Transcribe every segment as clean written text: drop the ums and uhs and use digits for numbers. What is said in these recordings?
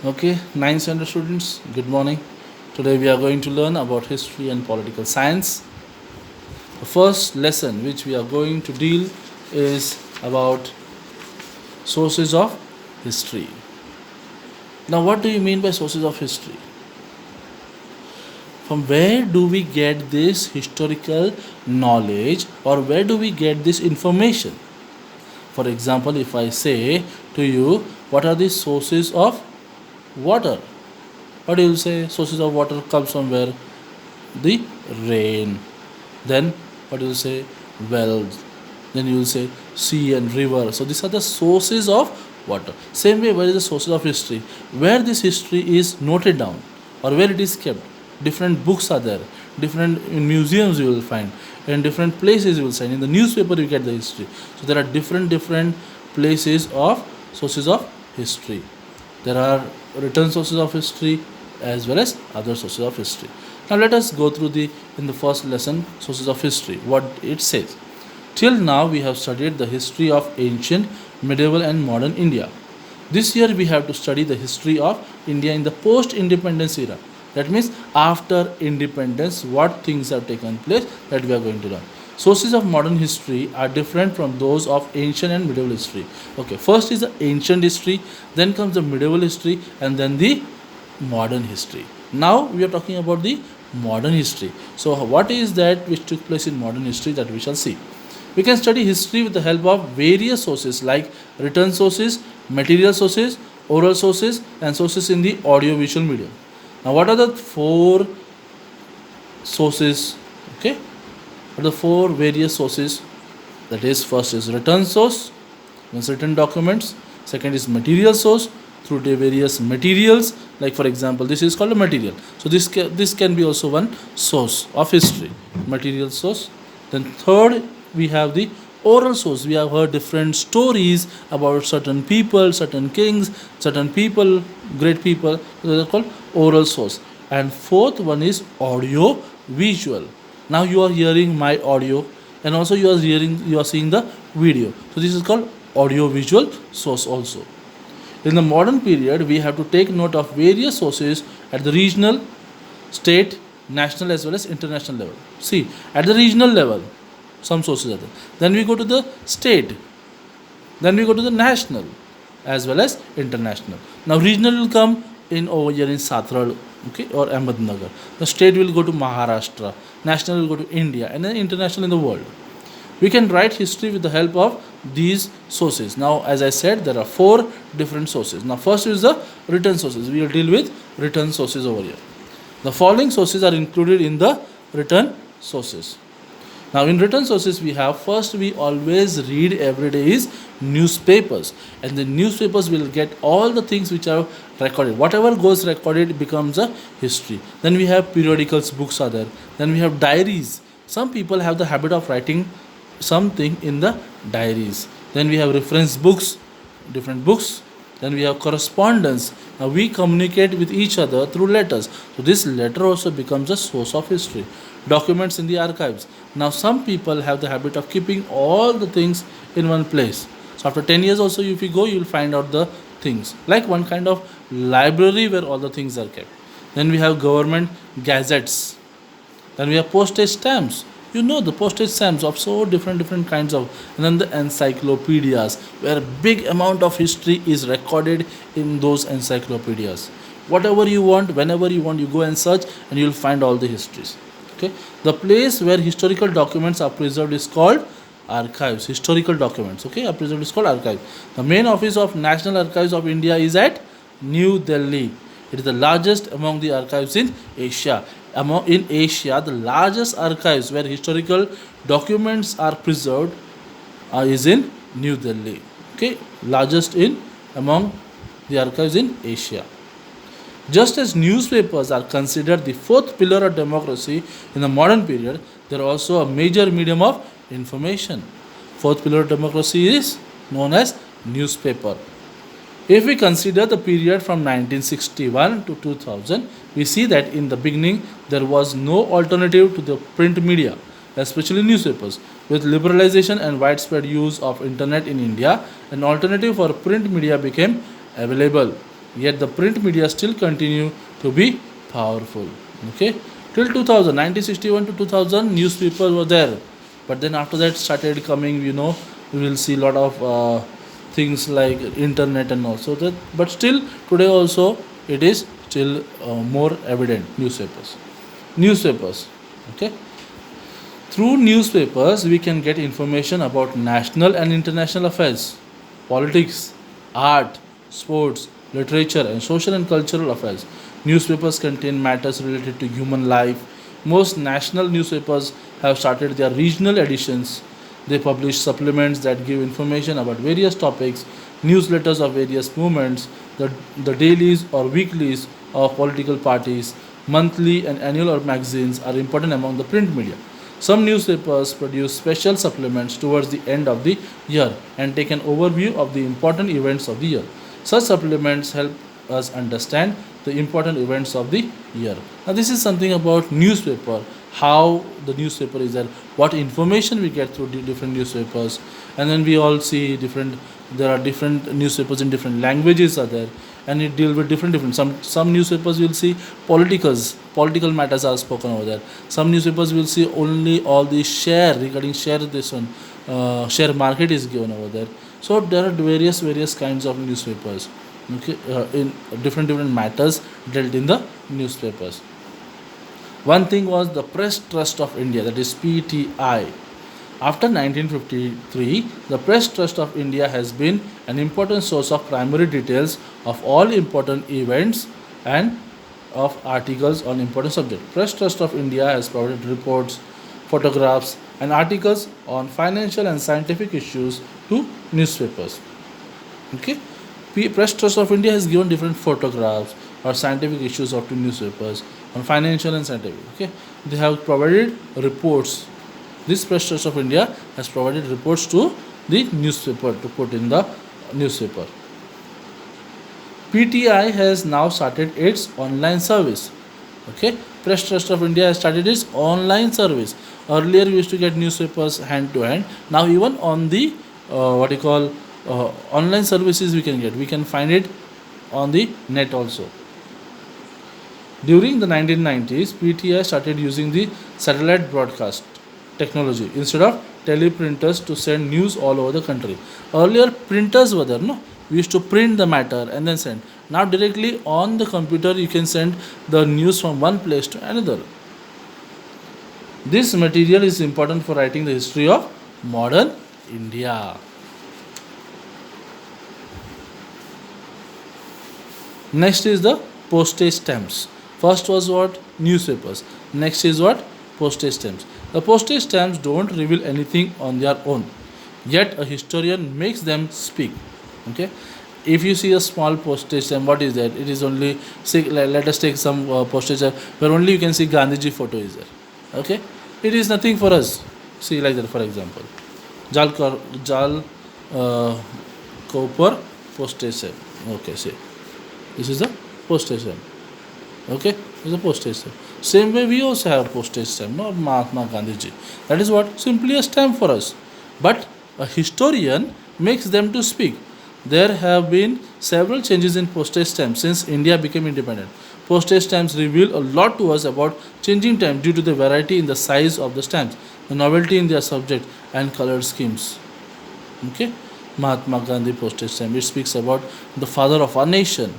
Okay, 9th standard students, good morning. Today we are going to learn about history and political science. The first lesson which we are going to deal is about sources of history. Now, what do you mean by sources of history? From where do we get this historical knowledge or where do we get this information? For example, if I say to you, what are the sources of water? What do you say? Sources of water comes from where? The rain. Then what do you say? Wells. Then you will say sea and river. So these are the sources of water. Same way, where is the sources of history? Where this history is noted down or where it is kept. Different books are there. Different in museums you will find. In different places you will find. In the newspaper you get the history. So there are different places of sources of history. There are written sources of history as well as other sources of history. Now let us go through in the first lesson sources of history, what it says. Till now we have studied the history of ancient, medieval and modern India. This year we have to study the history of India in the post-independence era. That means after independence, what things have taken place that we are going to learn. Sources of modern history are different from those of ancient and medieval history. Okay, first is the ancient history, then comes the medieval history, and then the modern history. Now we are talking about the modern history. So what is that which took place in modern history that we shall see? We can study history with the help of various sources like written sources, material sources, oral sources, and sources in the audiovisual medium. Now what are the four sources? Okay, what are the four various sources? That is, first is written source, means written documents. Second is material source, through the various materials, like for example this is called a material. So this can be also one source of history, material source. Then third, we have the oral source. We have heard different stories about certain people, certain kings, certain people, great people. So they are called oral source. And fourth one is audio visual. Now you are hearing my audio and also you are seeing the video. So this is called audio visual source also. In the modern period, we have to take note of various sources at the regional, state, national as well as international level. See, at the regional level, some sources are there. Then we go to the state. Then we go to the national as well as international. Now regional will come in over here in Satral, okay, or Ahmednagar. The state will go to Maharashtra. National will go to India, and then international in the world. We can write history with the help of these sources. Now, as I said, there are four different sources. Now, first is the written sources. We will deal with written sources over here. The following sources are included in the written sources. Now, in written sources, we have first, we always read every day is newspapers, and the newspapers will get all the things which are recorded. Whatever goes recorded becomes a history. Then we have periodicals, books are there. Then we have diaries. Some people have the habit of writing something in the diaries. Then we have reference books, different books. Then we have correspondence. Now we communicate with each other through letters. So this letter also becomes a source of history. Documents in the archives. Now some people have the habit of keeping all the things in one place. So after 10 years also, if you go, you will find out the things. Like one kind of library where all the things are kept. Then we have government gazettes. Then we have postage stamps. You know the postage stamps of so different kinds of. And then the encyclopedias, where a big amount of history is recorded in those encyclopedias. Whatever you want, whenever you want, you go and search and you'll find all the histories. Okay, the place where historical documents are preserved is called archives. Historical documents, okay, are preserved is called archive. The main office of National Archives of India is at New Delhi. It is the largest among the archives in Asia. In Asia, the largest archives where historical documents are preserved is in New Delhi. Okay, largest in among the archives in Asia. Just as newspapers are considered the fourth pillar of democracy in the modern period, they are also a major medium of information. Fourth pillar of democracy is known as newspaper. If we consider the period from 1961 to 2000, we see that in the beginning there was no alternative to the print media, especially newspapers. With liberalization and widespread use of internet in India, an alternative for print media became available. Yet the print media still continue to be powerful. Okay, till 2000, 1961 to 2000, newspapers were there, but then after that started coming. We will see a lot of things like internet and also that. But still today also it is still more evident. Newspapers. Okay, through newspapers, we can get information about national and international affairs, politics, art, sports, literature, and social and cultural affairs. Newspapers contain matters related to human life. Most national newspapers have started their regional editions. They publish supplements that give information about various topics, newsletters of various movements, the dailies or weeklies of political parties, monthly and annual or magazines are important among the print media. Some newspapers produce special supplements towards the end of the year and take an overview of the important events of the year. Such supplements help us understand the important events of the year. Now, this is something about newspaper, how the newspaper is there, what information we get through different newspapers, and then we all see different. There are different newspapers in different languages are there, and it deal with different. Some newspapers will see political matters are spoken over there. Some newspapers will see only all the share this one, share market is given over there. So there are various kinds of newspapers. Okay, in different matters dealt in the newspapers. One thing was the Press Trust of India, that is PTI. After 1953, the Press Trust of India has been an important source of primary details of all important events and of articles on important subjects. Press Trust of India has provided reports, photographs, and articles on financial and scientific issues to newspapers. Okay, Press Trust of India has given different photographs or scientific issues of to newspapers on financial and scientific. Okay, they have provided reports. This Press Trust of India has provided reports to the newspaper to put in the newspaper. PTI has now started its online service. Okay, Press Trust of India has started its online service. Earlier, we used to get newspapers hand to hand. Now, even on the what you call online services, we can get. We can find it on the net also. During the 1990s, PTI started using the satellite broadcast technology instead of teleprinters to send news all over the country. Earlier, printers were there, no? We used to print the matter and then send. Now, directly on the computer, you can send the news from one place to another. This material is important for writing the history of modern India. Next is the postage stamps. First was what? Newspapers. Next is what? Postage stamps. The postage stamps don't reveal anything on their own, yet a historian makes them speak. Okay, if you see a small postage stamp, what is that? It is only, say, let us take some postage stamp where only you can see Gandhiji photo is there. Okay, it is nothing for us. See, like that, for example, Jal Copper postage stamp. Okay, see, this is the postage stamp. Okay, this is a postage stamp. Same way we also have postage stamp, no, Mahatma Gandhiji. That is what? Simply a stamp for us. But a historian makes them to speak. There have been several changes in postage stamps since India became independent. Postage stamps reveal a lot to us about changing time due to the variety in the size of the stamps, the novelty in their subject, and color schemes. Okay, Mahatma Gandhi postage stamp. It speaks about the father of our nation.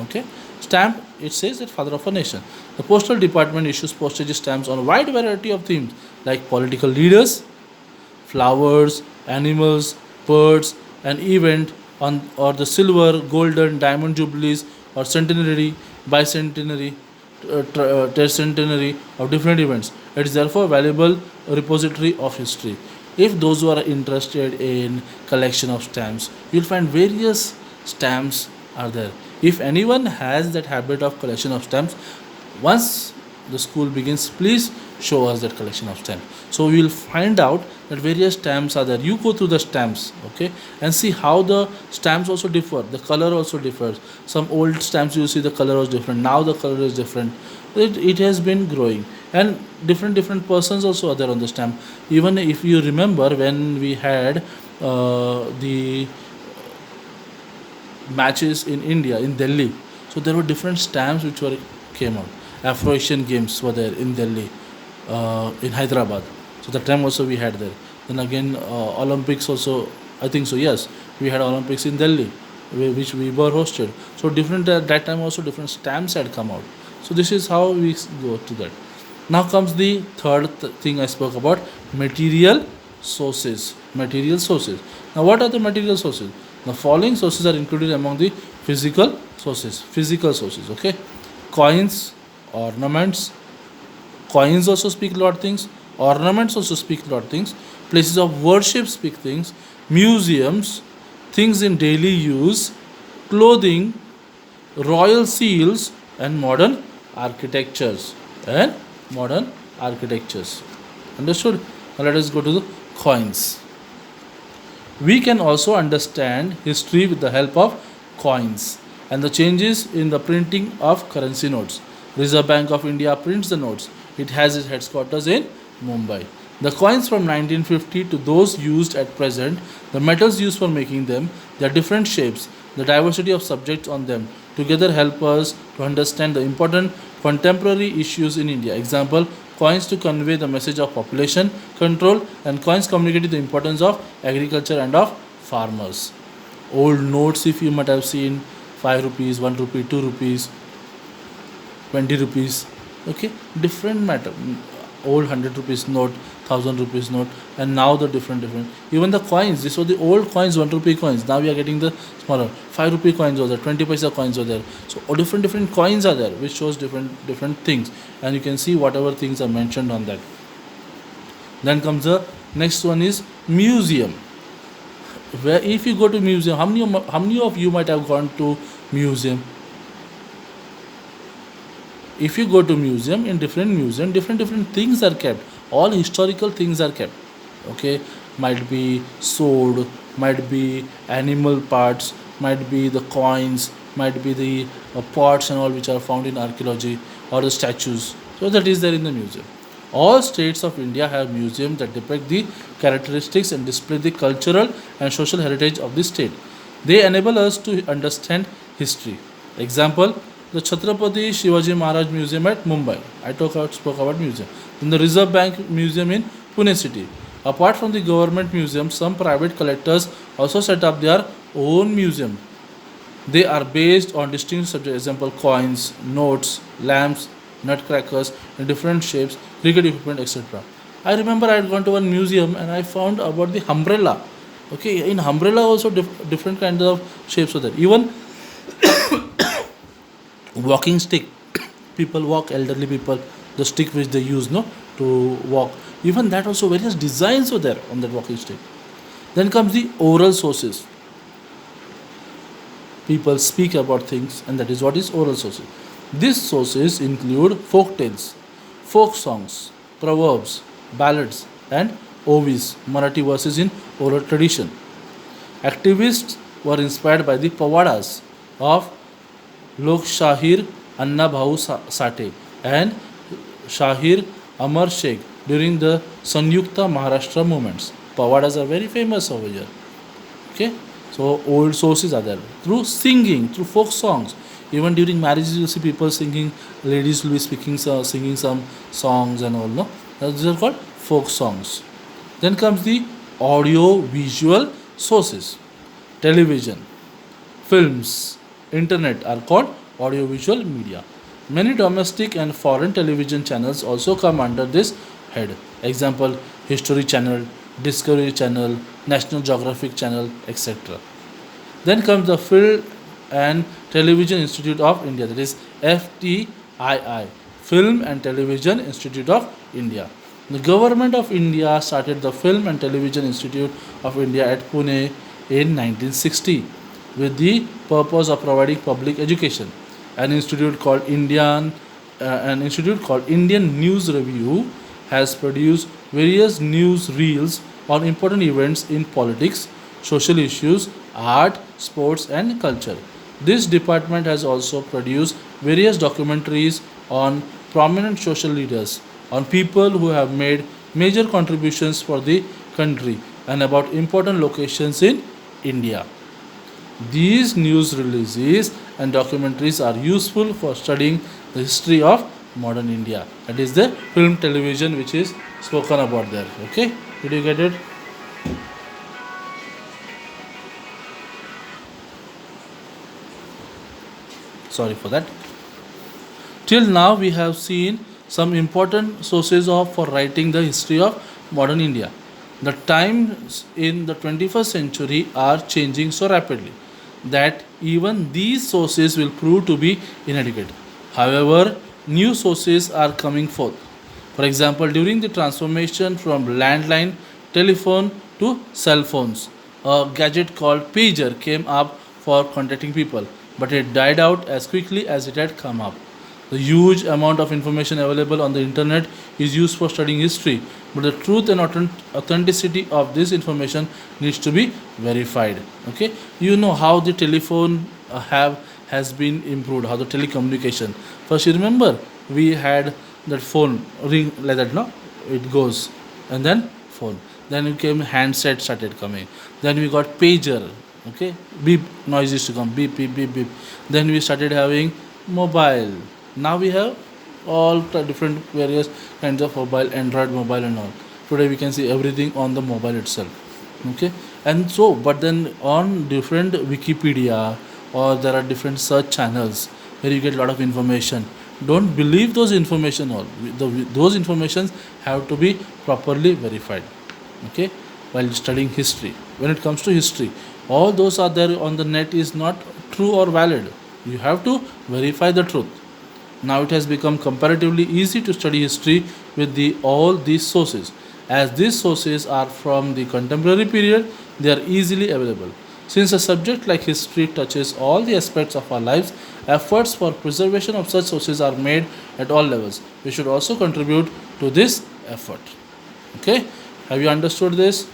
Okay, stamp, it says that father of a nation. The postal department issues postage stamps on a wide variety of themes like political leaders, flowers, animals, birds, an event on or the silver, golden, diamond jubilees or centenary, bicentenary, tercentenary of different events. It is therefore a valuable repository of history. If those who are interested in collection of stamps, you'll find various stamps are there. If anyone has that habit of collection of stamps, once the school begins, please show us that collection of stamps. So we will find out that various stamps are there. You go through the stamps, okay, and see how the stamps also differ. The color also differs. Some old stamps you see the color was different. Now the color is different. It has been growing, and different persons also are there on the stamp. Even if you remember when we had the matches in India, in Delhi. So there were different stamps which were came out. Afro-Asian games were there in Delhi, in Hyderabad. So that time also we had there. Then again, Olympics also, I think so. Yes, we had Olympics in Delhi, which we were hosted. So different that time also different stamps had come out. So this is how we go to that. Now comes the third thing I spoke about: material sources. Material sources. Now, what are the material sources? The following sources are included among the physical sources. Physical sources, okay? Coins, ornaments. Coins also speak a lot of things. Ornaments also speak a lot of things. Places of worship speak things. Museums, things in daily use, clothing, royal seals, and modern architectures. And modern architectures. Understood? Now let us go to the coins. We can also understand history with the help of coins and the changes in the printing of currency notes. Reserve Bank of India prints the notes. It has its headquarters in Mumbai. The coins from 1950 to those used at present, the metals used for making them, their different shapes, the diversity of subjects on them, together help us to understand the important contemporary issues in India. Example: coins to convey the message of population control, and coins communicating the importance of agriculture and of farmers. Old notes, if you might have seen, 5 rupees, 1 rupee, 2 rupees, 20 rupees, okay, different matter. Old 100 rupees note, 1000 rupees note, and now the different even the coins. This was the old coins, 1 rupee coins. Now we are getting the smaller 5 rupee coins or there, 20 paisa coins are there. So all different coins are there, which shows different things, and you can see whatever things are mentioned on that. Then comes the next one is museum. Where if you go to museum, how many of you might have gone to museum? If you go to museum, in different things are kept. All historical things are kept, okay? Might be sword, might be animal parts, might be the coins, might be the pots and all which are found in archaeology, or the statues. So that is there in the museum. All states of India have museums that depict the characteristics and display the cultural and social heritage of the state. They enable us to understand history. Example: the Chhatrapati Shivaji Maharaj Museum at Mumbai. Spoke about museum. Then the Reserve Bank Museum in Pune city. Apart from the government museum, some private collectors also set up their own museum. They are based on distinct subjects. Example: coins, notes, lamps, nutcrackers in different shapes, cricket equipment, etc. I remember I had gone to one museum and I found about the umbrella. Okay, in umbrella also different kinds of shapes are there. Even walking stick, people walk, elderly people, the stick which they use, no, to walk, even that also various designs were there on that walking stick. Then comes the oral sources. People speak about things, and that is what is oral sources. These sources include folk tales, folk songs, proverbs, ballads, and ovis, Marathi verses in oral tradition. Activists were inspired by the pavadas of Lok Shahir Anna Bhau Sate and Shahir Amar Sheikh during the Sanyukta Maharashtra movements. Pavadas are very famous over here. Okay, so old sources are there through singing, through folk songs. Even during marriages, you see people singing. Ladies will be singing some songs and all. No, these are called folk songs. Then comes the audio visual sources. Television, films, internet are called audiovisual media. Many domestic and foreign television channels also come under this head. Example: History Channel, Discovery Channel, National Geographic Channel, etc. Then comes the Film and Television Institute of India, that is FTII, Film and Television Institute of India. The government of India started the Film and Television Institute of India at Pune in 1960 with the purpose of providing public education. An institute called Indian News Review has produced various news reels on important events in politics, social issues, art, sports, and culture. This department has also produced various documentaries on prominent social leaders, on people who have made major contributions for the country, and about important locations in India. These news releases and documentaries are useful for studying the history of modern India. That is the film television which is spoken about there. Okay, did you get it? Sorry for that. Till now, we have seen some important sources of for writing the history of modern India. The times in the 21st century are changing so rapidly that even these sources will prove to be inadequate. However, new sources are coming forth. For example, during the transformation from landline telephone to cell phones, a gadget called pager came up for contacting people, but it died out as quickly as it had come up. The huge amount of information available on the internet is used for studying history, but the truth and authenticity of this information needs to be verified. Okay, you know how the telephone have has been improved, how the telecommunication. First, you remember we had that phone ring like that, no? It goes, and then phone. Then it came handset started coming. Then we got pager. Okay, beep noise used to come, beep beep beep beep. Then we started having mobile. Now we have all different various kinds of mobile, Android mobile and all. Today we can see everything on the mobile itself. Okay, and so but then on different Wikipedia or there are different search channels where you get a lot of information. Don't believe those information all. Those informations have to be properly verified. Okay, while studying history, when it comes to history, all those are there on the net is not true or valid. You have to verify the truth. Now it has become comparatively easy to study history with all these sources. As these sources are from the contemporary period, they are easily available. Since a subject like history touches all the aspects of our lives, efforts for preservation of such sources are made at all levels. We should also contribute to this effort. Okay? Have you understood this?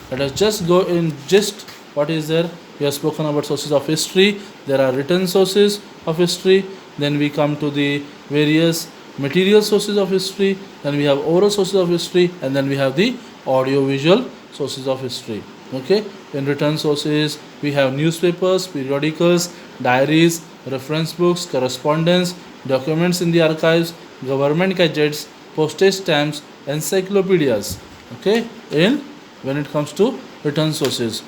Let us just go in gist. What is there? We have spoken about sources of history. There are written sources of history. Then we come to the various material sources of history. Then we have oral sources of history, and then we have the audiovisual sources of history. Okay. In written sources, we have newspapers, periodicals, diaries, reference books, correspondence, documents in the archives, government gadgets, postage stamps, encyclopedias. Okay. In when it comes to written sources,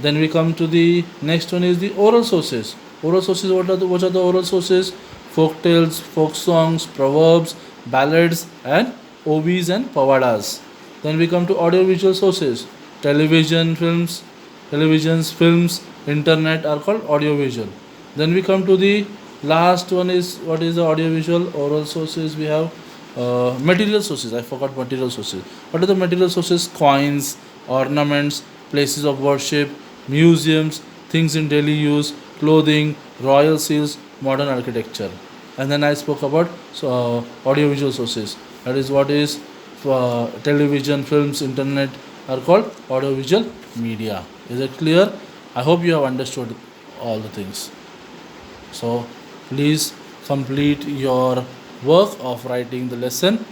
then we come to the next one is the oral sources. Oral sources, what are the oral sources? Folk tales, folk songs, proverbs, ballads, and ovis and pavadas. Then we come to audiovisual sources. Televisions, films, internet are called audiovisual. Then we come to the last one is what is the audiovisual oral sources? We have material sources. I forgot material sources. What are the material sources? Coins, ornaments, places of worship, museums, things in daily use, clothing, royal seals, modern architecture. And then I spoke about audiovisual sources. That is what is television, films, internet are called audiovisual media. Is it clear? I hope you have understood all the things. So please complete your work of writing the lesson.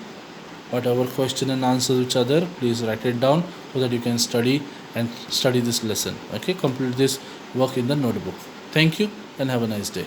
Whatever question and answers which are there, please write it down so that you can study this lesson. Okay, complete this work in the notebook. Thank you and have a nice day.